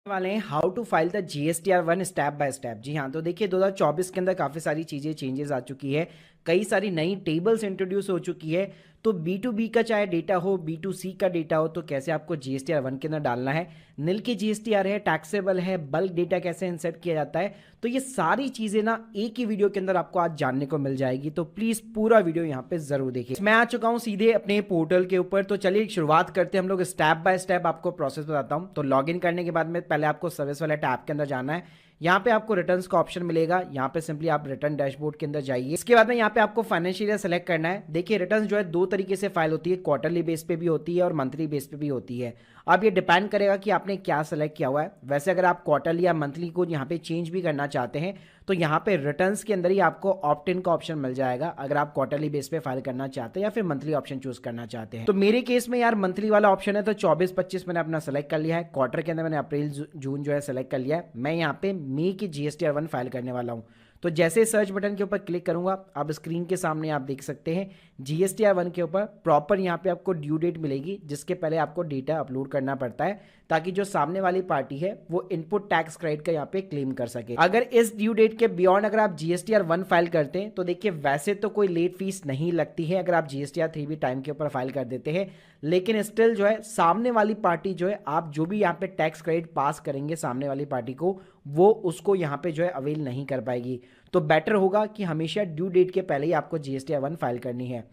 वाले हैं how to file the GSTR1 step by step. जी हाँ, तो देखिए 2024 के अंदर काफ़ी सारी चीज़ें चेंजेस आ चुकी है, कई सारी नई टेबल्स इंट्रोड्यूस हो चुकी है। तो B2B का चाहे डेटा हो, B2C का डेटा हो, तो कैसे आपको GSTR1 के अंदर डालना है, नील की GSTR है, टैक्सेबल है, बल्क डेटा कैसे इंसर्ट किया जाता है, तो ये सारी चीज़ें ना एक ही वीडियो के अंदर आपको आज जानने को मिल जाएगी। तो प्लीज़ पूरा वीडियो यहाँ पे ज़रूर देखिए। मैं आ चुका हूँ सीधे अपने पोर्टल के ऊपर, तो चलिए शुरुआत करते हैं हम लोग। स्टेप बाय स्टेप आपको प्रोसेस बताता हूँ। तो लॉगिन करने के बाद में पहले आपको सर्विस वाले टैब के अंदर जाना है। यहाँ पे आपको रिटर्न्स का ऑप्शन मिलेगा, यहाँ पे सिंपली आप रिटर्न डैशबोर्ड के अंदर जाइए। इसके बाद में यहाँ पे आपको फाइनेंशियल ईयर सेलेक्ट करना है। देखिए रिटर्न्स जो है दो तरीके से फाइल होती है, क्वार्टरली बेस पे भी होती है और मंथली बेस पे भी होती है। अब ये डिपेंड करेगा कि आपने क्या सेलेक्ट किया हुआ है। वैसे अगर आप क्वार्टरली या मंथली को यहाँ पे चेंज भी करना चाहते हैं तो यहाँ पे रिटर्न्स के अंदर ही आपको ऑप्ट इन का ऑप्शन मिल जाएगा, अगर आप क्वार्टरली बेस पे फाइल करना चाहते हैं या फिर मंथली ऑप्शन चूज करना चाहते हैं। तो मेरे केस में यार मंथली वाला ऑप्शन है, तो 24-25 मैंने अपना सेलेक्ट कर लिया है। क्वार्टर के अंदर मैंने अप्रैल जून जो है सेलेक्ट कर लिया है। मैं यहाँ पे मई की GSTR1 फाइल करने वाला हूँ। तो जैसे सर्च बटन के ऊपर क्लिक करूंगा, अब स्क्रीन के सामने आप देख सकते हैं GSTR1 के ऊपर प्रॉपर यहाँ पे आपको ड्यू डेट मिलेगी, जिसके पहले आपको डेटा अपलोड करना पड़ता है ताकि जो सामने वाली पार्टी है वो इनपुट टैक्स क्रेडिट का यहाँ पे क्लेम कर सके। अगर इस ड्यू डेट के बियॉन्ड अगर आप GSTR1 फाइल करते हैं तो देखिए वैसे तो कोई लेट फीस नहीं लगती है अगर आप GSTR3 भी टाइम के ऊपर फाइल कर देते हैं, लेकिन स्टिल जो है सामने वाली पार्टी जो है, आप जो भी यहाँ पे टैक्स क्रेडिट पास करेंगे सामने वाली पार्टी को, वो उसको यहाँ पे जो है अवेल नहीं कर पाएगी। तो बेटर होगा कि हमेशा ड्यू डेट के पहले ही आपको GSTR1 फाइल करनी है।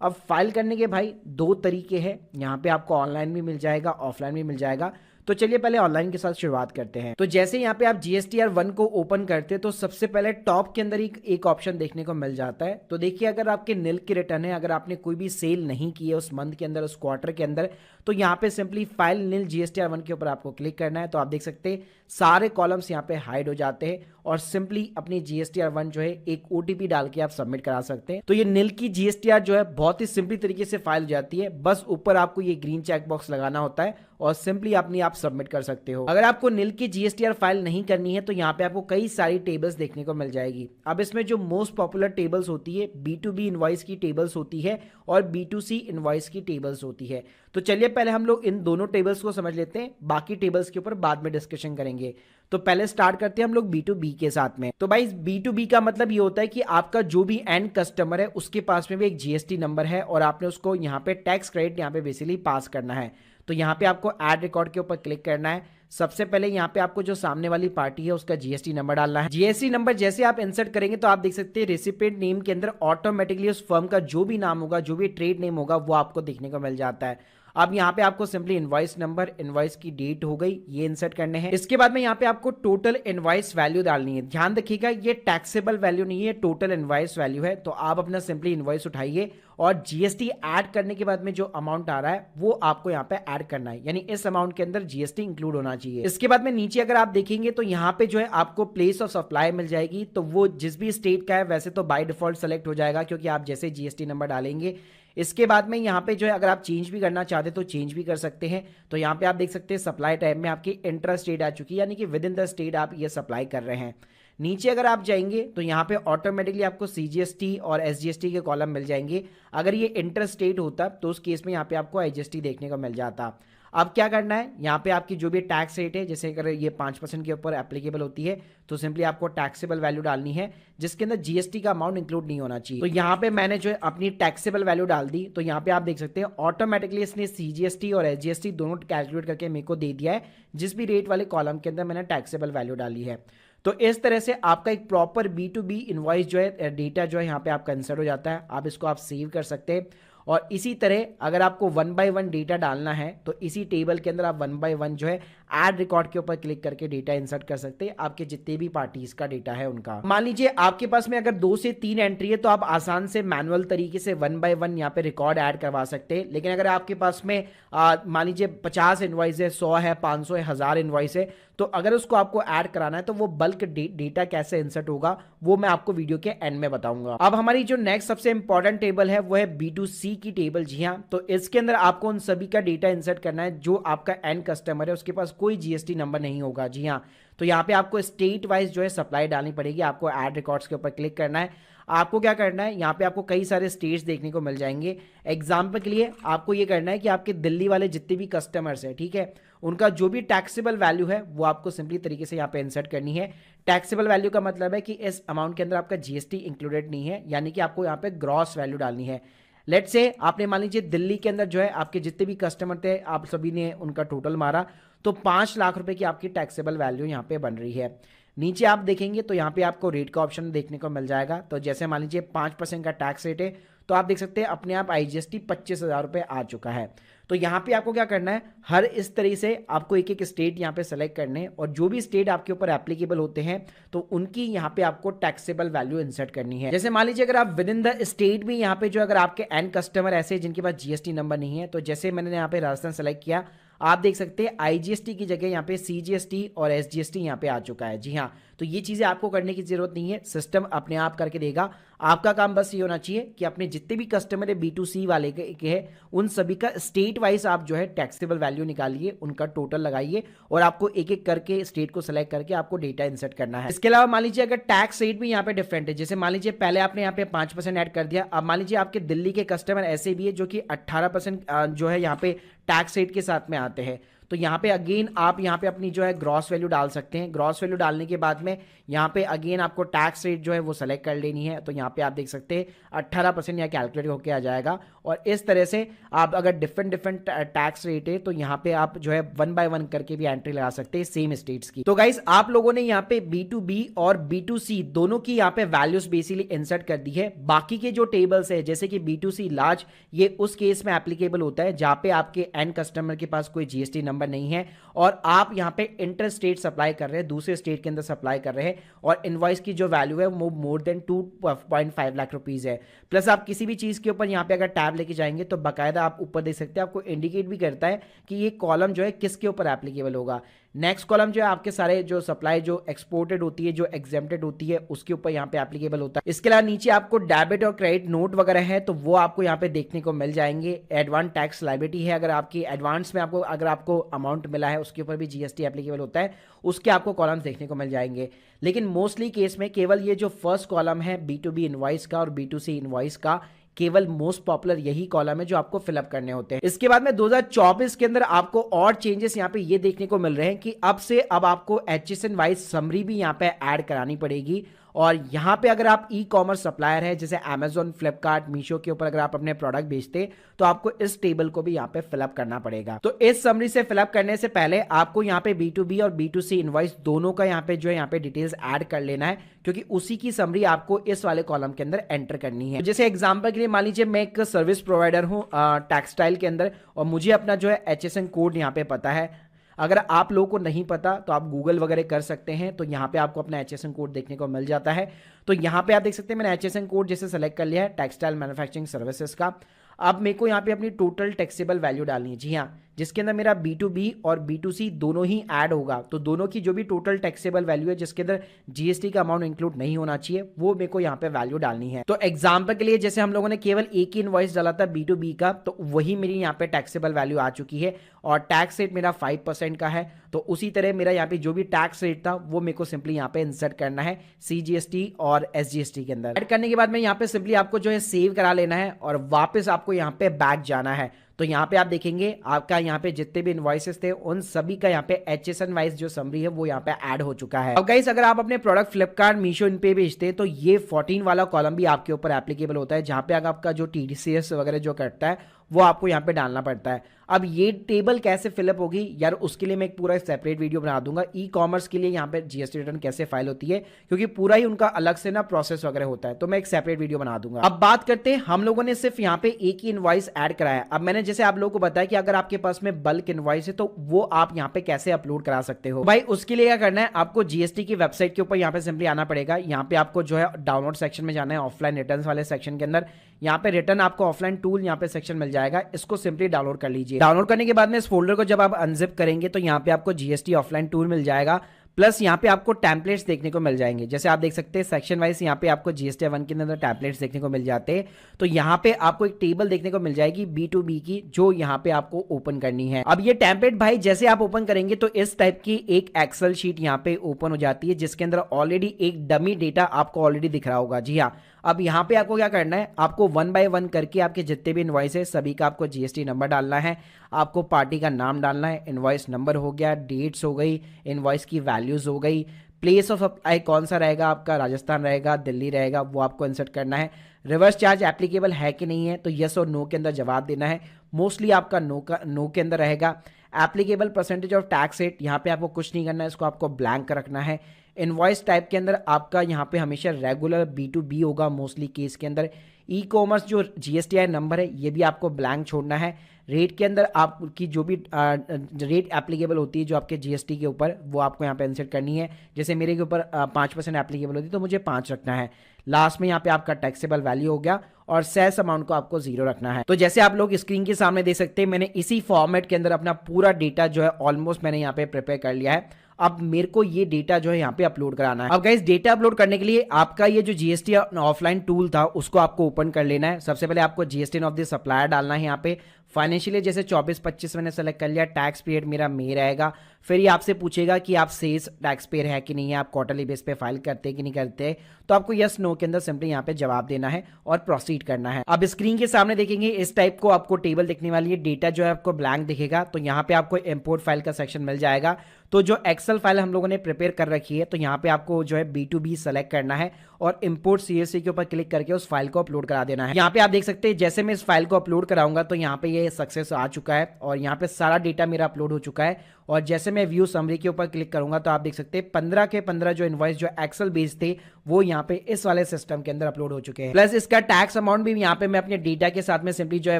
अब फाइल करने के भाई दो तरीके हैं, यहाँ पे आपको ऑनलाइन भी मिल जाएगा, ऑफलाइन भी मिल जाएगा। तो चलिए पहले ऑनलाइन के साथ शुरुआत करते हैं। तो जैसे यहाँ पे आप GSTR1 को ओपन करते हैं तो सबसे पहले टॉप के अंदर ही एक ऑप्शन देखने को मिल जाता है। तो देखिए अगर आपके नील की रिटर्न है, अगर आपने कोई भी सेल नहीं की है उस मंथ के अंदर, उस क्वार्टर के अंदर, तो यहाँ पे सिंपली फाइल नील GSTR1 के ऊपर आपको क्लिक करना है। तो आप देख सकते हैं सारे कॉलम्स यहाँ पे हाइड हो जाते हैं और सिंपली अपनी GSTR1 जो है एक OTP डाल के आप सबमिट करा सकते हैं। तो ये नील की GSTR जो है बहुत ही सिंपली तरीके से फाइल हो जाती है, बस ऊपर आपको ये ग्रीन चेक बॉक्स लगाना होता है और सिंपली अपनी आप सबमिट कर सकते हो। अगर आपको नील की GSTR फाइल नहीं करनी है तो यहाँ पे आपको कई सारी टेबल्स देखने को मिल जाएगी। अब इसमें जो मोस्ट पॉपुलर टेबल्स होती है B2B इनवॉइस की टेबल्स होती है और B2C इनवॉइस की टेबल्स होती है। तो चलिए पहले हम लोग इन दोनों टेबल्स को समझ लेते हैं, बाकी टेबल्स के ऊपर बाद में डिस्कशन करेंगे। तो पहले स्टार्ट करते हैं हम लोग B2B के साथ में। तो भाई B2B का मतलब ये होता है कि आपका जो भी एंड कस्टमर है उसके पास में भी एक GST नंबर है और आपने उसको यहाँ पे टैक्स क्रेडिट यहाँ पे बेसिकली पास करना है। तो यहाँ पे आपको ऐड रिकॉर्ड के ऊपर क्लिक करना है। सबसे पहले यहाँ पे आपको जो सामने वाली पार्टी है उसका GST नंबर डालना है। GST नंबर जैसे आप इंसर्ट करेंगे तो आप देख सकते हैं रेसिपिएंट नेम के अंदर ऑटोमेटिकली उस फर्म का जो भी नाम होगा, जो भी ट्रेड नेम होगा, वो आपको देखने को मिल जाता है। अब यहाँ पे आपको सिंपली इनवॉइस नंबर, इनवॉइस की डेट हो गई, ये इंसर्ट करने हैं। इसके बाद में यहाँ पे आपको टोटल इनवॉइस वैल्यू डालनी है। ध्यान रखिएगा ये टैक्सेबल वैल्यू नहीं है, टोटल इनवॉइस वैल्यू है। तो आप अपना सिंपली इनवॉइस उठाइए और GST ऐड करने के बाद में जो अमाउंट आ रहा है वो आपको यहाँ पे ऐड करना है, यानी इस अमाउंट के अंदर GST इंक्लूड होना चाहिए। इसके बाद में नीचे अगर आप देखेंगे तो यहाँ पे जो है आपको प्लेस ऑफ सप्लाई मिल जाएगी। तो वो जिस भी स्टेट का है वैसे तो बाय डिफॉल्ट सेलेक्ट हो जाएगा क्योंकि आप जैसे GST नंबर डालेंगे। इसके बाद में यहाँ पे जो है अगर आप चेंज भी करना चाहते हैं तो चेंज भी कर सकते हैं। तो यहाँ पे आप देख सकते हैं सप्लाई टाइप में आपकी इंटर स्टेट आ चुकी है, यानी कि विद इन द स्टेट आप ये सप्लाई कर रहे हैं। नीचे अगर आप जाएंगे तो यहाँ पे ऑटोमेटिकली आपको CGST और SGST के कॉलम मिल जाएंगे। अगर ये इंटर स्टेट होता तो उस केस में यहाँ पे आपको IGST देखने को मिल जाता। अब क्या करना है, यहाँ पे आपकी जो भी टैक्स रेट है, जैसे अगर ये 5% के ऊपर एप्लीकेबल होती है तो सिंपली आपको टैक्सेबल वैल्यू डालनी है जिसके अंदर GST का अमाउंट इंक्लूड नहीं होना चाहिए। तो यहाँ पे मैंने जो है अपनी टैक्सेबल वैल्यू डाल दी। तो यहाँ पे आप देख सकते हैं ऑटोमेटिकली इसने CGST और SGST दोनों कैलकुलेट करके मेरे को दे दिया है, जिस भी रेट वाले कॉलम के अंदर मैंने टैक्सेबल वैल्यू डाली है। तो इस तरह से आपका एक प्रॉपर B2B इनवॉइस जो है, डेटा जो है यहाँ पे आपका इंसर्ट हो जाता है। आप इसको आप सेव कर सकते हैं और इसी तरह अगर आपको 1 बाय 1 डेटा डालना है तो इसी टेबल के अंदर आप 1 बाय 1 जो है ऐड रिकॉर्ड के ऊपर क्लिक करके डेटा इंसर्ट कर सकते हैं, आपके जितने भी पार्टीज का डेटा है उनका। मान लीजिए आपके पास में अगर 2 से 3 एंट्री है तो आप आसान से मैनुअल तरीके से 1 बाय 1 यहाँ पे रिकॉर्ड ऐड करवा सकते हैं। लेकिन अगर आपके पास में मान लीजिए 50 इनवॉइस है, 100 है, 500 है, 1000 इनवॉइस है, तो अगर उसको आपको ऐड कराना है तो वो बल्क डेटा कैसे इंसर्ट होगा वो मैं आपको वीडियो के एंड में बताऊंगा। अब हमारी जो नेक्स्ट सबसे इंपॉर्टेंट टेबल है वो है B2C की टेबल। जी हाँ, तो इसके अंदर आपको उन सभी का डेटा इंसर्ट करना है जो आपका एंड कस्टमर है, उसके पास कोई GST नंबर नहीं होगा। जी हाँ, तो यहाँ पे आपको स्टेट वाइज जो है सप्लाई डालनी पड़ेगी। आपको ऐड रिकॉर्ड्स के ऊपर क्लिक करना है। आपको क्या करना है, यहाँ पे आपको कई सारे स्टेट्स देखने को मिल जाएंगे। एग्जाम्पल के लिए आपको ये करना है कि आपके दिल्ली वाले जितने भी कस्टमर्स हैं, ठीक है, उनका जो भी टैक्सेबल वैल्यू है वो आपको सिंपली तरीके से यहाँ पे इंसर्ट करनी है। टैक्सेबल वैल्यू का मतलब है कि इस अमाउंट के अंदर आपका जीएसटी इंक्लूडेड नहीं है, यानी कि आपको यहाँ पे ग्रॉस वैल्यू डालनी है। लेट से आपने मान लीजिए दिल्ली के अंदर जो है आपके जितने भी कस्टमर थे, आप सभी ने उनका टोटल मारा, तो 5 लाख रुपए की आपकी टैक्सेबल वैल्यू यहाँ पे बन रही है। नीचे आप देखेंगे तो यहाँ पे आपको रेट का ऑप्शन देखने को मिल जाएगा। तो जैसे मान लीजिए 5% का टैक्स रेट है, तो आप देख सकते हैं अपने आप आईजीएसटी 25,000 रुपये आ चुका है। तो यहाँ पे आपको क्या करना है, हर इस तरीके से आपको एक एक स्टेट यहाँ पे सेलेक्ट करने हैं, और जो भी स्टेट आपके ऊपर एप्लीकेबल होते हैं तो उनकी यहाँ पे आपको टैक्सेबल वैल्यू इंसर्ट करनी है। जैसे मान लीजिए अगर आप विद इन द स्टेट भी यहाँ पे जो अगर आपके एंड कस्टमर ऐसे जिनके पास जीएसटी नंबर नहीं है, तो जैसे मैंने यहाँ पे राजस्थान सेलेक्ट किया, आप देख सकते हैं आईजीएसटी की जगह यहाँ पे सीजीएसटी और एसजीएसटी यहाँ पे आ चुका है। जी हाँ, तो ये चीज़ें आपको करने की जरूरत नहीं है, सिस्टम अपने आप करके देगा। आपका काम बस ये होना चाहिए कि अपने जितने भी कस्टमर है B2C वाले के है, उन सभी का स्टेट वाइज आप जो है टैक्सेबल वैल्यू निकालिए, उनका टोटल लगाइए, और आपको एक एक करके स्टेट को सेलेक्ट करके आपको डेटा इंसर्ट करना है। इसके अलावा मान लीजिए अगर टैक्स रेट भी यहाँ पे डिफरेंट है, जैसे मान लीजिए पहले आपने यहाँ पे 5% ऐड कर दिया, अब मान लीजिए आपके दिल्ली के कस्टमर ऐसे भी है जो कि 18% जो है यहाँ पे टैक्स रेट के साथ में आते हैं, तो यहाँ पे अगेन आप यहाँ पे अपनी जो है ग्रॉस वैल्यू डाल सकते हैं। ग्रॉस वैल्यू डालने के बाद में यहाँ पे अगेन आपको टैक्स रेट जो है वो सेलेक्ट कर लेनी है, तो यहाँ पे आप देख सकते हैं 18% यहाँ कैलकुलेट होकर आ जाएगा। और इस तरह से आप अगर डिफरेंट टैक्स रेट है तो यहाँ पे आप जो है 1 बाय 1 करके भी एंट्री लगा सकते हैं सेम स्टेट्स की। तो गाइस आप लोगों ने यहाँ पे B2B और B2C दोनों की यहाँ पे वैल्यूज बेसिकली इंसर्ट कर दी है। बाकी के जो टेबल्स है जैसे कि B2C लार्ज, ये उस केस में एप्लीकेबल होता है जहाँ पे आपके एंड कस्टमर के पास कोई जीएसटी नंबर नहीं है और आप यहाँ पे इंटर स्टेट सप्लाई कर रहे हैं, दूसरे स्टेट के अंदर सप्लाई कर रहे हैं, और इनवॉइस की जो वैल्यू है वो मोर देन 2.5 लाख रुपीज है। प्लस आप किसी भी चीज के ऊपर यहाँ पे अगर टैब लेके जाएंगे तो बाकायदा आप ऊपर देख सकते हैं, आपको इंडिकेट भी करता है कि ये कॉलम जो है किसके ऊपर एप्लीकेबल होगा। नेक्स्ट कॉलम जो है आपके सारे जो सप्लाई जो एक्सपोर्टेड होती है, जो एग्जेम्प्टेड होती है, उसके ऊपर यहाँ पे एप्लीकेबल होता है। इसके अलावा नीचे आपको डेबिट और क्रेडिट नोट वगैरह है तो वो आपको यहाँ पे देखने को मिल जाएंगे। एडवांस टैक्स लायबिलिटी है, अगर आपकी एडवांस में अगर आपको अमाउंट मिला है उसके ऊपर भी जीएसटी एप्लीकेबल होता है, उसके आपको कॉलम्स देखने को मिल जाएंगे। लेकिन मोस्टली केस में केवल ये जो फर्स्ट कॉलम है B2B इनवॉइस का और B2C इनवॉइस का, केवल मोस्ट पॉपुलर यही कॉलम है जो आपको फिलअप करने होते हैं। इसके बाद में 2024 के अंदर आपको और चेंजेस यहाँ पे ये देखने को मिल रहे हैं कि अब आपको HSN वाइज समरी भी यहाँ पे ऐड करानी पड़ेगी। और यहाँ पे अगर आप ई कॉमर्स सप्लायर है जैसे Amazon, फ्लिपकार्ट, मीशो के ऊपर अगर आप अपने प्रोडक्ट बेचते तो आपको इस टेबल को भी यहाँ पे फिलअप करना पड़ेगा। तो इस समरी से फिलअप करने से पहले आपको यहाँ पे B2B और B2C इनवॉइस दोनों का यहाँ पे जो है यहाँ पे डिटेल्स ऐड कर लेना है, क्योंकि उसी की समरी आपको इस वाले कॉलम के अंदर एंटर करनी है। तो जैसे एग्जांपल के लिए मान लीजिए मैं एक सर्विस प्रोवाइडर हूँ टेक्सटाइल के अंदर, और मुझे अपना जो है HSN कोड यहाँ पे पता है। अगर आप लोगों को नहीं पता तो आप गूगल वगैरह कर सकते हैं, तो यहाँ पे आपको अपना HSN कोड देखने को मिल जाता है। तो यहाँ पे आप देख सकते हैं मैंने HSN कोड जैसे सेलेक्ट कर लिया है टेक्सटाइल मैन्युफैक्चरिंग सर्विसेज का। अब मेरे को यहाँ पे अपनी टोटल टैक्सेबल वैल्यू डालनी है। जी हाँ, जिसके अंदर मेरा B2B और B2C दोनों ही ऐड होगा, तो दोनों की जो भी टोटल टैक्सेबल वैल्यू है जिसके अंदर जीएसटी का अमाउंट इंक्लूड नहीं होना चाहिए, वो मेरे को यहाँ पे वैल्यू डालनी है। तो एग्जांपल के लिए जैसे हम लोगों ने केवल एक ही इनवॉइस डाला था B2B का, तो वही मेरी यहाँ पे टैक्सेबल वैल्यू आ चुकी है और टैक्स रेट मेरा 5% का है। तो उसी तरह मेरा यहाँ पे जो भी टैक्स रेट था वो मेरे को सिंपली यहाँ पे इंसर्ट करना है CGST और SGST के अंदर। ऐड करने के बाद में यहाँ पे सिंपली आपको जो है सेव करा लेना है और वापस आपको यहाँ पे बैक जाना है। तो यहाँ पे आप देखेंगे आपका यहाँ पे जितने भी इनवॉइसेस थे उन सभी का यहाँ पे HSN वाइज जो समरी है वो यहाँ पे ऐड हो चुका है। अब गाइस अगर आप अपने प्रोडक्ट फ्लिपकार्ट, मीशो इन पे बेचते हैं तो ये 14 वाला कॉलम भी आपके ऊपर एप्लीकेबल होता है, जहाँ पे अगर आपका जो TDCS वगैरह जो करता है वो आपको यहाँ पे डालना पड़ता है। अब ये टेबल कैसे फिलअप होगी यार, उसके लिए मैं एक पूरा सेपरेट वीडियो बना दूंगा। ई कॉमर्स के लिए यहाँ पे जीएसटी रिटर्न कैसे फाइल होती है, क्योंकि पूरा ही उनका अलग से ना प्रोसेस वगैरह होता है, तो मैं एक सेपरेट वीडियो बना दूंगा। अब बात करते हैं, हम लोगों ने सिर्फ यहाँ पे एक ही इनवॉइस ऐड कराया। अब मैंने जैसे आप लोगों को बताया कि अगर आपके पास में बल्क इनवॉइस है तो वो आप यहाँ पे कैसे अपलोड करा सकते हो। भाई उसके लिए क्या करना है, आपको जीएसटी की वेबसाइट के ऊपर यहाँ पे सिंपली आना पड़ेगा। यहाँ पे आपको जो है डाउनलोड सेक्शन में जाना है, ऑफलाइन रिटर्न वाले सेक्शन के अंदर यहाँ पे रिटर्न आपको ऑफलाइन टूल यहाँ पे सेक्शन मिल जाएगा, इसको सिंपली डाउनलोड कर लीजिए। डाउनलोड करने के बाद में इस फोल्डर को जब आप अनजिप करेंगे तो यहाँ पे आपको जीएसटी ऑफलाइन टूल मिल जाएगा, प्लस यहाँ पे आपको टेम्पलेट्स देखने को मिल जाएंगे। जैसे आप देख सकते हैं सेक्शन वाइज यहाँ पे आपको जीएसटी 1 के अंदर टेम्पलेट्स देखने को मिल जाते हैं। तो यहाँ पे आपको एक टेबल देखने को मिल जाएगी B2B की, जो यहाँ पे आपको ओपन करनी है। अब ये टेम्पलेट भाई जैसे आप ओपन करेंगे तो इस टाइप की एक एक्सेल शीट यहाँ पे ओपन हो जाती है, जिसके अंदर ऑलरेडी एक डमी डेटा आपको ऑलरेडी दिख रहा होगा। जी हाँ, अब यहाँ पे आपको क्या करना है, आपको 1 बाय 1 करके आपके जितने भी इनवॉइस है सभी का आपको जीएसटी नंबर डालना है, आपको पार्टी का नाम डालना है, इनवॉइस नंबर हो गया, डेट्स हो गई, इनवॉइस की वैल्यूज हो गई, प्लेस ऑफ अप्लाई कौन सा रहेगा आपका, राजस्थान रहेगा, दिल्ली रहेगा, वो आपको इंसर्ट करना है। रिवर्स चार्ज एप्लीकेबल है कि नहीं है तो यस और नो के अंदर जवाब देना है। मोस्टली आपका नो के अंदर रहेगा। Applicable percentage of tax rate, यहाँ पे आपको कुछ नहीं करना है, इसको आपको ब्लैंक रखना है। इनवॉइस टाइप के अंदर आपका यहाँ पे हमेशा रेगुलर B2B होगा मोस्टली केस के अंदर। ई कॉमर्स जो GSTI नंबर है ये भी आपको ब्लैंक छोड़ना है। रेट के अंदर आपकी जो भी रेट एप्लीकेबल होती है जो आपके GST के ऊपर, वो आपको यहाँ पे इंसर्ट करनी है। जैसे मेरे के ऊपर 5% एप्लीकेबल होती है तो मुझे 5 रखना है। लास्ट में यहाँ पे आपका टैक्सेबल वैल्यू हो गया और सेस अमाउंट को आपको 0 रखना है। तो जैसे आप लोग स्क्रीन के सामने देख सकते हैं, मैंने इसी फॉर्मेट के अंदर अपना पूरा डेटा जो है ऑलमोस्ट मैंने यहाँ पे प्रिपेयर कर लिया है। अब मेरे को ये डेटा जो है यहाँ पे अपलोड कराना है। अब गाइस डेटा अपलोड करने के लिए आपका ये जो GST ऑफलाइन टूल था उसको आपको ओपन कर लेना है। सबसे पहले आपको GST ऑफ द सप्लायर डालना है। यहाँ पे फाइनेंशियल जैसे 24-25 मैंने सेलेक्ट कर लिया, टैक्स पीरियड मेरा मे रहेगा। फिर ये आपसे पूछेगा कि आप सेल्स टैक्स पेयर है कि नहीं है, आप क्वार्टरली बेस पे फाइल करते हैं कि नहीं करते, तो आपको यस नो के अंदर सिंपली यहाँ पे जवाब देना है और प्रोसीड करना है। अब स्क्रीन के सामने देखेंगे इस टाइप को आपको टेबल दिखने वाली है, डेटा जो है आपको ब्लैंक दिखेगा। तो यहाँ पे आपको इंपोर्ट फाइल का सेक्शन मिल जाएगा। तो जो एक्सेल फाइल हम लोगों ने प्रिपेयर कर रखी है तो यहाँ पे आपको जो है B2B सेलेक्ट करना है और इंपोर्ट CSV के ऊपर क्लिक करके उस फाइल को अपलोड करा देना है। यहाँ पे आप देख सकते हैं जैसे मैं इस फाइल को अपलोड कराऊंगा तो यहाँ पे ये सक्सेस आ चुका है और यहाँ पे सारा डेटा मेरा अपलोड हो चुका है। और जैसे मैं व्यू समरी के ऊपर क्लिक करूंगा तो आप देख सकते हैं 15 के 15 जो इनवॉइस जो एक्सेल बेस्ड थे वो यहाँ पे इस वाले सिस्टम के अंदर अपलोड हो चुके हैं। प्लस इसका टैक्स अमाउंट भी यहाँ पे मैं अपने डेटा के साथ में सिंपली जो है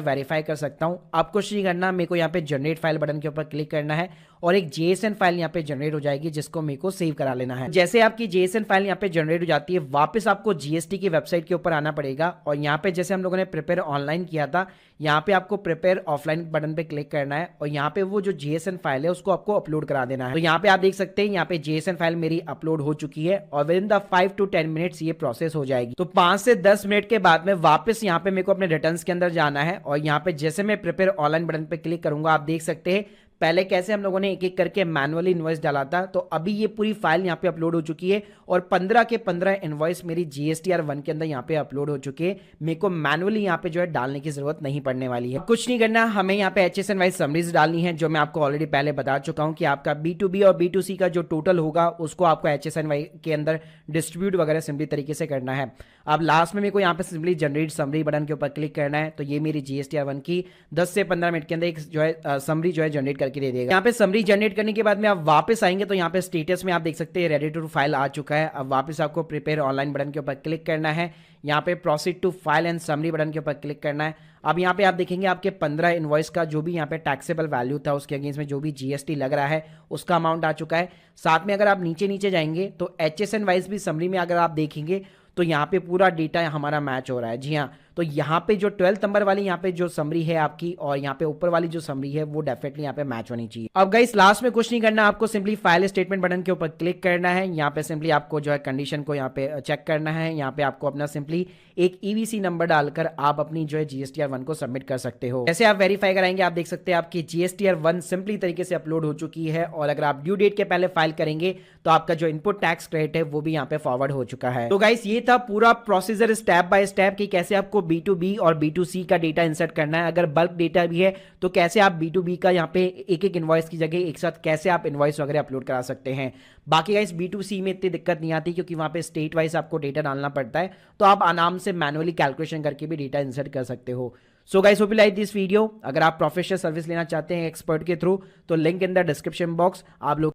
वेरीफाई कर सकता हूँ। आपको कुछ नहीं करना, मेरे को यहाँ पे जनरेट फाइल बटन के ऊपर क्लिक करना है और एक JSON फाइल यहाँ पे जनरेट हो जाएगी जिसको मेरे को सेव करा लेना है। जैसे आपकी JSON फाइल यहाँ पे जनरेट हो जाती है, वापस आपको GST की वेबसाइट के ऊपर आना पड़ेगा और यहाँ पे जैसे हम लोगों ने प्रिपेयर ऑनलाइन किया था, यहाँ पे आपको प्रिपेयर ऑफलाइन बटन पे क्लिक करना है और यहाँ पे वो जो JSON फाइल है उसको आपको अपलोड करा देना है। तो यहाँ पे आप देख सकते हैं यहाँ पे JSON फाइल मेरी अपलोड हो चुकी है और with in the 5 to 10 minutes ये प्रोसेस हो जाएगी। तो 5 से 10 मिनट के बाद में वापस यहाँ पे मेरे को अपने रिटर्न्स के अंदर जाना है और यहाँ पे जैसे मैं प्रिपेयर ऑनलाइन बटन पे क्लिक करूंगा, आप देख सकते हैं पहले कैसे हम लोगों ने एक एक करके मैनुअली इनवॉइस डाला था, तो अभी ये पूरी फाइल यहाँ पे अपलोड हो चुकी है और 15 के 15 इनवॉइस मेरी GSTR1 के अंदर यहाँ पे अपलोड हो चुके हैं। मेरे को मैनुअली यहाँ पे जो है डालने की जरूरत नहीं पड़ने वाली है। कुछ नहीं करना, हमें यहाँ पे HSN वाइज समरीज डालनी है जो मैं आपको ऑलरेडी पहले बता चुका हूँ कि आपका B2B और B2C का जो टोटल होगा उसको आपको HSN वाइज के अंदर डिस्ट्रीब्यूट वगैरह सिंपली तरीके से करना है। अब लास्ट में मेरे को यहाँ पे सिंपली जनरेट समरी बटन के ऊपर क्लिक करना है तो ये मेरी GSTR1 की 10 से 15 मिनट के अंदर एक जो है समरी जो है जनरेट करके दे देगा। यहाँ पे समरी जनरेट करने के बाद में आप वापस आएंगे तो यहाँ पे स्टेटस में आप देख सकते हैं रेडी टू फाइल आ चुका है। अब वापस आपको प्रिपेयर ऑनलाइन बटन के ऊपर क्लिक करना है, यहाँ पे proceed to file and summary button के ऊपर क्लिक करना है। अब यहाँ पे आप देखेंगे आपके 15 इनवॉइस का जो भी यहाँ पे टैक्सेबल वैल्यू था उसके अगेंस्ट में जो भी GST लग रहा है उसका अमाउंट आ चुका है। साथ में अगर आप नीचे नीचे जाएंगे तो HSN वाइज भी समरी में अगर आप देखेंगे तो यहाँ पे पूरा डेटा हमारा मैच हो रहा है। जी हाँ, तो यहाँ पे जो 12 नंबर वाली यहाँ पे जो समरी है आपकी और यहाँ पे ऊपर वाली जो समरी है वो डेफिनेटली यहाँ पे मैच होनी चाहिए। अब गाइस लास्ट में कुछ नहीं करना, आपको सिंपली फाइल स्टेटमेंट बटन के ऊपर क्लिक करना है। यहाँ पे सिंपली आपको जो है कंडीशन को यहाँ पे चेक करना है। यहाँ पे आपको अपना सिंपली एक EVC नंबर डालकर आप अपनी जो है GSTR1 को सबमिट कर सकते हो। जैसे आप वेरीफाई कराएंगे आप देख सकते हैं आपकी GSTR1 सिंपली तरीके से अपलोड हो चुकी है और अगर आप ड्यू डेट के पहले फाइल करेंगे तो आपका जो इनपुट टैक्स क्रेडिट है वो भी यहाँ पे फॉरवर्ड हो चुका है। तो गाइस ये था पूरा प्रोसीजर स्टेप बाय स्टेप कि कैसे आपको B2B और B2C का डेटा इंसर्ट करना है। अगर बल्क डेटा भी है तो कैसे आप B2B का यहाँ पे एक एक इनवॉइस की जगह एक साथ कैसे आप इनवॉइस वगैरह अपलोड करा सकते हैं। बाकी गाइस B2C में इतनी दिक्कत नहीं आती क्योंकि वहाँ पे स्टेट वाइज आपको डेटा डालना पड़ता है, तो आप आराम से मैनुअली कैलकुलेशन करके भी डेटा इंसर्ट कर सकते हो। So guys hope you like this video. अगर आप प्रोफेशनल सर्विस लेना चाहते हैं एक्सपर्ट के थ्रू तो link in the description box आप लोग